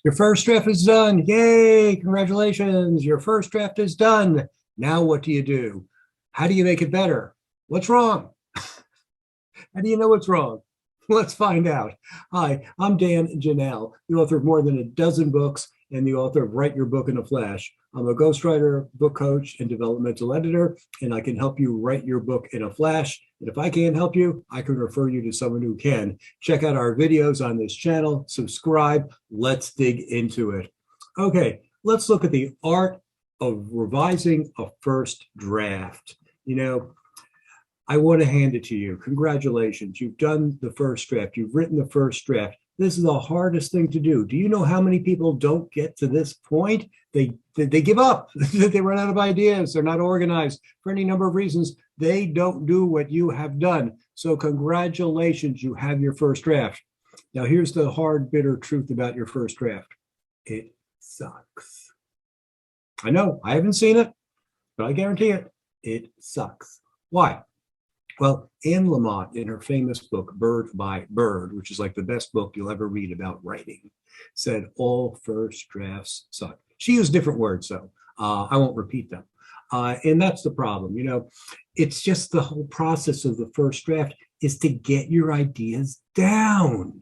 Your first draft is done. Yay, congratulations. Your first draft is done. Now what do you do? How do you make it better? What's wrong? How do you know what's wrong? Let's find out. Hi, I'm Dan Janal, the author of more than a dozen books and the author of Write Your Book in a Flash. I'm a ghostwriter, book coach, and developmental editor, and I can help you write your book in a flash. And if I can't help you, I can refer you to someone who can. Check out our videos on this channel, subscribe, let's dig into it. Okay, let's look at the art of revising a first draft. You know, I want to hand it to you. Congratulations. You've done the first draft. You've written the first draft. This is the hardest thing to do. Do you know how many people don't get to this point? They give up. They run out of ideas. They're not organized for any number of reasons. They don't do what you have done. So congratulations, you have your first draft. Now here's the hard, bitter truth about your first draft. It sucks. I know, I haven't seen it, but I guarantee it, it sucks. Why? Well, Anne Lamott, in her famous book, Bird by Bird, which is like the best book you'll ever read about writing, said all first drafts suck. She used different words, though. I won't repeat them. And that's the problem. You know, it's just the whole process of the first draft is to get your ideas down.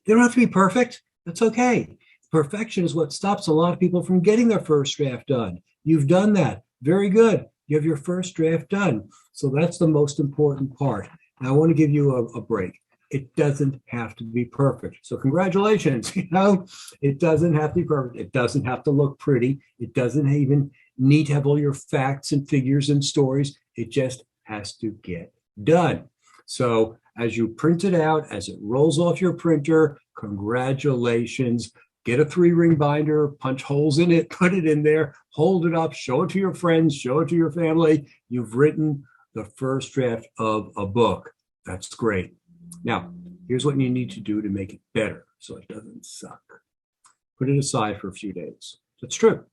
They don't have to be perfect. That's okay. Perfection is what stops a lot of people from getting their first draft done. You've done that. Very good. You have your first draft done. So that's the most important part. Now, I want to give you a break. It doesn't have to be perfect. So congratulations. You know, it doesn't have to be perfect. It doesn't have to look pretty. It doesn't even need to have all your facts and figures and stories. It just has to get done. So as you print it out, as it rolls off your printer, congratulations. Get a 3-ring binder, punch holes in it, put it in there, hold it up, show it to your friends, show it to your family. You've written the first draft of a book. That's great. Now, here's what you need to do to make it better so it doesn't suck. Put it aside for a few days. That's true.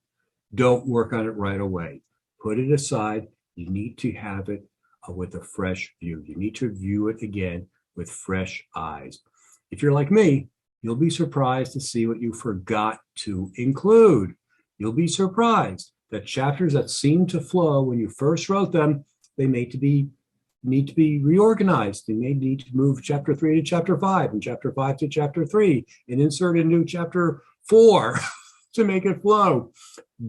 Don't work on it right away. Put it aside. You need to have it with a fresh view. You need to view it again with fresh eyes. If you're like me, you'll be surprised to see what you forgot to include. You'll be surprised that chapters that seem to flow when you first wrote them, they need to be reorganized. They may need to move chapter 3 to chapter 5 and chapter 5 to chapter 3 and insert a new chapter 4 to make it flow.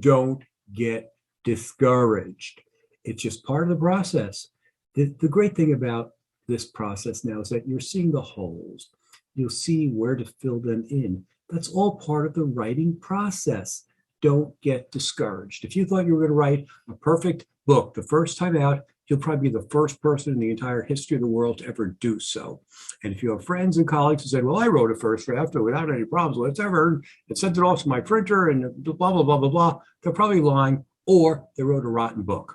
Don't get discouraged. It's just part of the process. The great thing about this process now is that you're seeing the holes. You'll see where to fill them in. That's all part of the writing process. Don't get discouraged. If you thought you were going to write a perfect book the first time out, you'll probably be the first person in the entire history of the world to ever do so. And if you have friends and colleagues who said, well, I wrote a first draft without any problems whatsoever and sent it off to my printer and blah, blah, blah, blah, blah, they're probably lying, or they wrote a rotten book.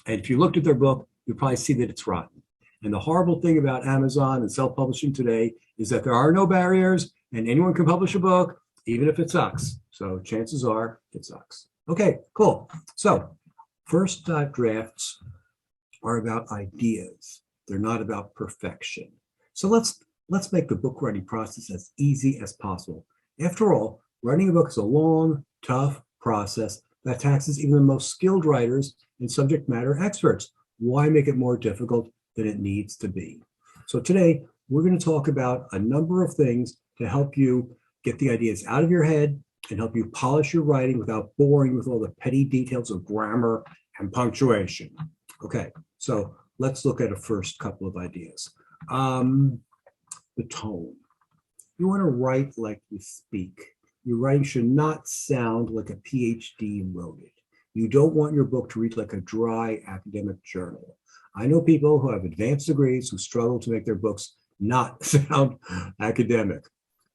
And if you looked at their book, you'll probably see that it's rotten. And the horrible thing about Amazon and self-publishing today is that there are no barriers and anyone can publish a book, even if it sucks. So chances are it sucks. Okay, cool. So first drafts are about ideas. They're not about perfection. So let's make the book writing process as easy as possible. After all, writing a book is a long, tough process that taxes even the most skilled writers and subject matter experts. Why make it more difficult than it needs to be? So today, we're going to talk about a number of things to help you get the ideas out of your head and help you polish your writing without boring with all the petty details of grammar and punctuation. Okay, so let's look at a first couple of ideas. The tone. You want to write like you speak. Your writing should not sound like a PhD wrote it. You don't want your book to read like a dry academic journal. I know people who have advanced degrees who struggle to make their books not sound academic.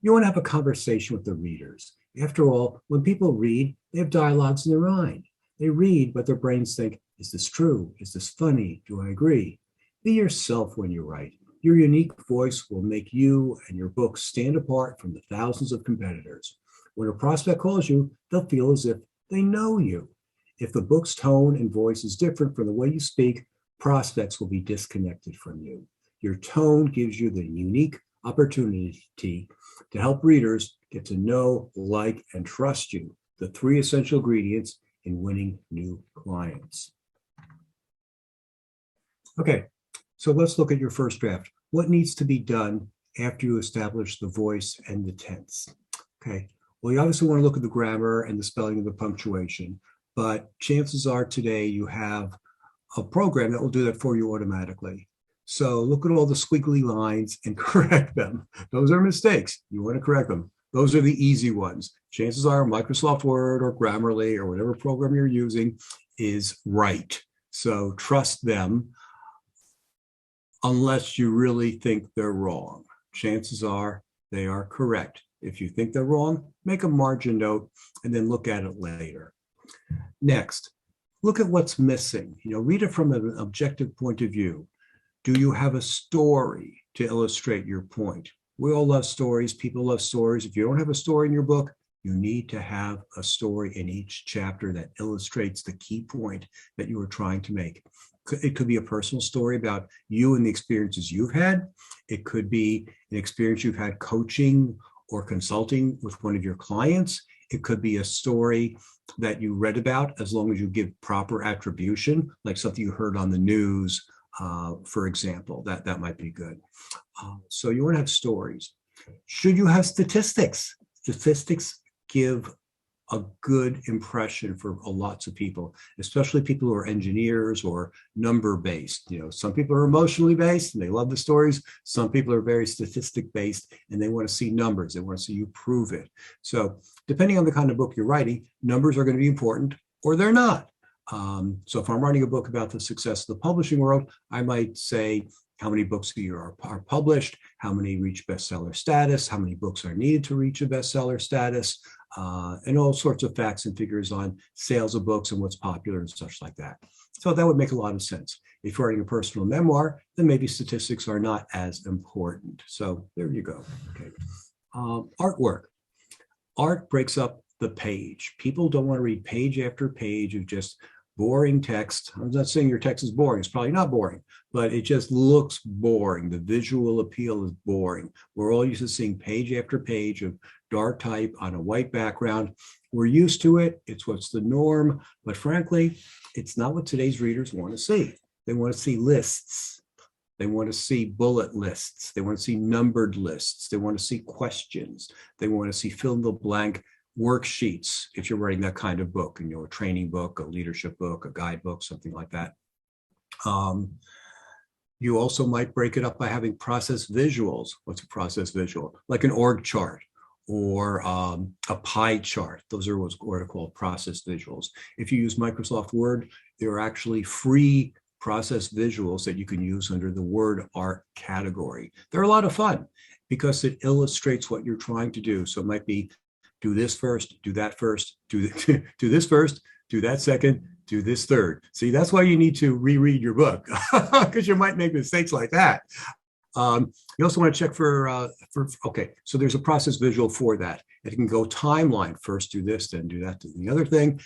You want to have a conversation with the readers. After all, when people read, they have dialogues in their mind. They read, but their brains think, is this true? Is this funny? Do I agree? Be yourself when you write. Your unique voice will make you and your book stand apart from the thousands of competitors. When a prospect calls you, they'll feel as if they know you. If the book's tone and voice is different from the way you speak, prospects will be disconnected from you. Your tone gives you the unique opportunity to help readers get to know, like, and trust you, the 3 essential ingredients in winning new clients. Okay, so let's look at your first draft. What needs to be done after you establish the voice and the tense? Okay, well, you obviously want to look at the grammar and the spelling and the punctuation, but chances are today you have a program that will do that for you automatically. So look at all the squiggly lines and correct them. Those are mistakes. You want to correct them. Those are the easy ones. Chances are Microsoft Word or Grammarly or whatever program you're using is right. So trust them unless you really think they're wrong. Chances are they are correct. If you think they're wrong, make a margin note and then look at it later. Next, look at what's missing. Read it from an objective point of view. Do you have a story to illustrate your point? We all love stories. People love stories. If you don't have a story in your book, you need to have a story in each chapter that illustrates the key point that you are trying to make. It could be a personal story about you and the experiences you've had. It could be an experience you've had coaching or consulting with one of your clients. It could be a story that you read about, as long as you give proper attribution, like something you heard on the news, for example. That might be good. So you want to have stories. Should you have statistics? Statistics give a good impression for lots of people, especially people who are engineers or number-based. Some people are emotionally based and they love the stories. Some people are very statistic-based and they want to see numbers. They want to see you prove it. So depending on the kind of book you're writing, numbers are going to be important or they're not. So if I'm writing a book about the success of the publishing world, I might say how many books a year are published, how many reach bestseller status, how many books are needed to reach a bestseller status, and all sorts of facts and figures on sales of books and what's popular and such like that. So that would make a lot of sense. If you're writing a personal memoir, then maybe statistics are not as important. So there you go. Okay. Artwork. Art breaks up the page. People don't want to read page after page of just boring text. I'm not saying your text is boring. It's probably not boring, but it just looks boring. The visual appeal is boring. We're all used to seeing page after page of dark type on a white background. We're used to it. It's what's the norm. But frankly, it's not what today's readers want to see. They want to see lists. They want to see bullet lists. They want to see numbered lists. They want to see questions. They want to see fill in the blank worksheets if you're writing that kind of book, a training book, a leadership book, a guidebook, something like that. You also might break it up by having process visuals. What's a process visual? Like an org chart or a pie chart. Those are what are called process visuals. If you use Microsoft Word, there are actually free process visuals that you can use under the word art category. They're a lot of fun because it illustrates what you're trying to do. So it might be do this first, do that first, do this first, do that second, do this third. See, that's why you need to reread your book because you might make mistakes like that. You also want to check okay, so there's a process visual for that. It can go timeline, first do this, then do that, do the other thing,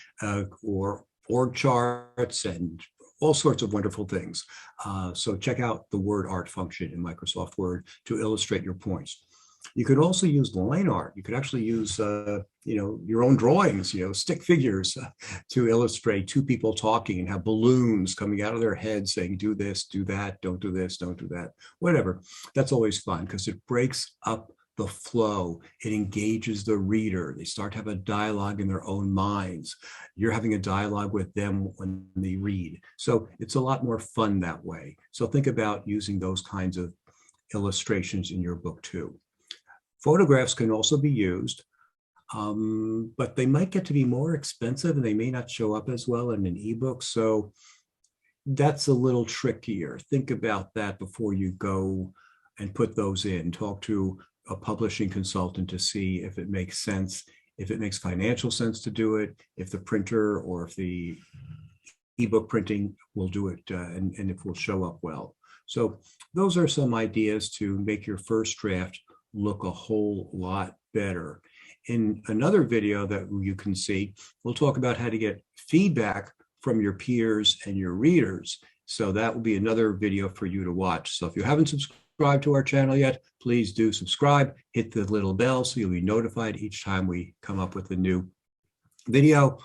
or org charts and all sorts of wonderful things. So check out the word art function in Microsoft Word to illustrate your points. You could also use line art. You could actually use, your own drawings, stick figures to illustrate two people talking and have balloons coming out of their heads saying, do this, do that, don't do this, don't do that, whatever. That's always fun because it breaks up the flow. It engages the reader. They start to have a dialogue in their own minds. You're having a dialogue with them when they read. So it's a lot more fun that way. So think about using those kinds of illustrations in your book too. Photographs can also be used, but they might get to be more expensive and they may not show up as well in an ebook. So that's a little trickier. Think about that before you go and put those in. Talk to a publishing consultant to see if it makes sense, if it makes financial sense to do it, if the printer or if the ebook printing will do it and if it will show up well. So those are some ideas to make your first draft look a whole lot better. In another video that you can see, we'll talk about how to get feedback from your peers and your readers So that will be another video for you to watch. So if you haven't subscribed to our channel yet, please do subscribe, hit the little bell so you'll be notified each time we come up with a new video.